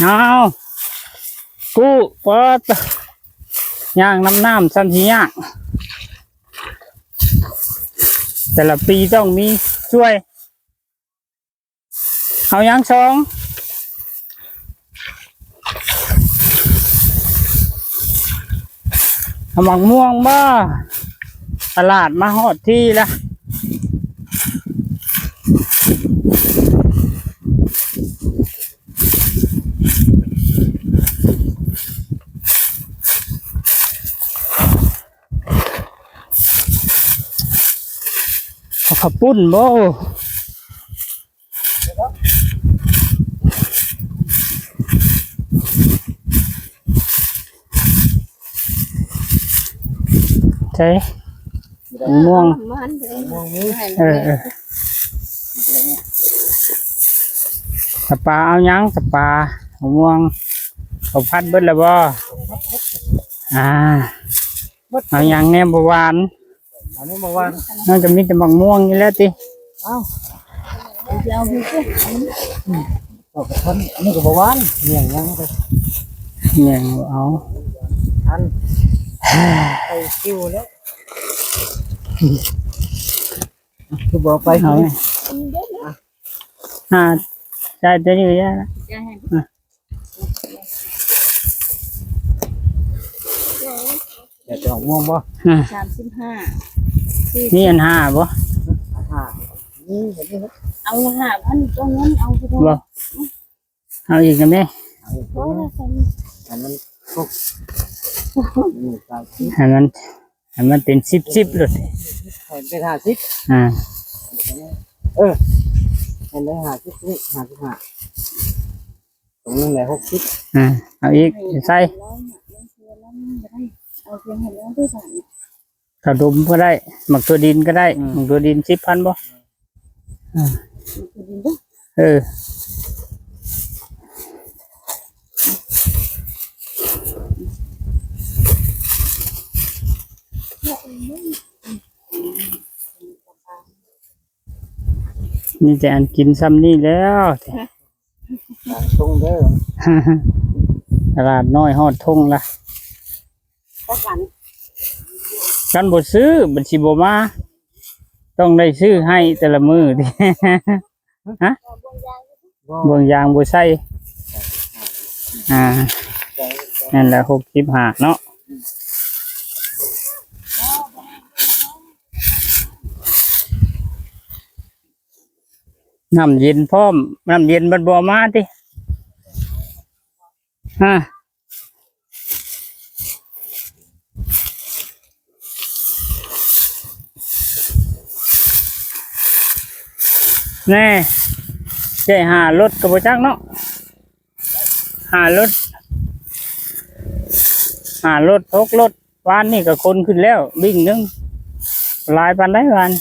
เอากู้เปิดย่างน้ำสันทีย่างแต่ละปีต้องมีช่วยเอาย่างสองเอาหมักม่วงบ้าตลาดมาฮอดที่ละขับปุ้นบ่ใช่ม่วงสปาเอายังสปาม่วงเขาพัดเบิดแล้วบ่เอายังแน่บ่หวานอันนี้มาวันน่าจะมีแต่บางม่วงนี่แหละติเอ้าเอาไปสิเอาไปคนนี่ก็บ่วันเงี้ยยังไปเงี้ยเอาอันไปคิวแล้วคือบอกไปเอาได้ตัวนี้ยนะจะจองม่วงบ่35นี่อัน5บ่นี่เห็นไหมเอา5,000ตรงนั้นเอาไปบ่เอาอีกกันไหมอันนั้นทุกให้มันเป็น10เลยเป็น50เป็นได้50นี่55ตรงนี้แหละ60เอาอีกใส่กระดุมก็ได้หมักตัวดินก็ได้หมักตัวดิน10,000บ่นี่จะอันกินซ้ำนี่แล้วตรงเด้อตลาดน้อยฮอดทงละกันบ่ซื้อบัญชีบ่มาต้องได้ซื้อให้แต่ละมือดิฮะเบิ่งยางบ่ใส่นั่นแหละ65เนาะน้ำเย็นพร้อมน้ำเย็นบัดบ่มาติแน่ใช่5 รถกับจักเนาะ5 รถ6 รถวานนี่ก็คนขึ้นแล้วบิ่งนึงลายปานได้วาน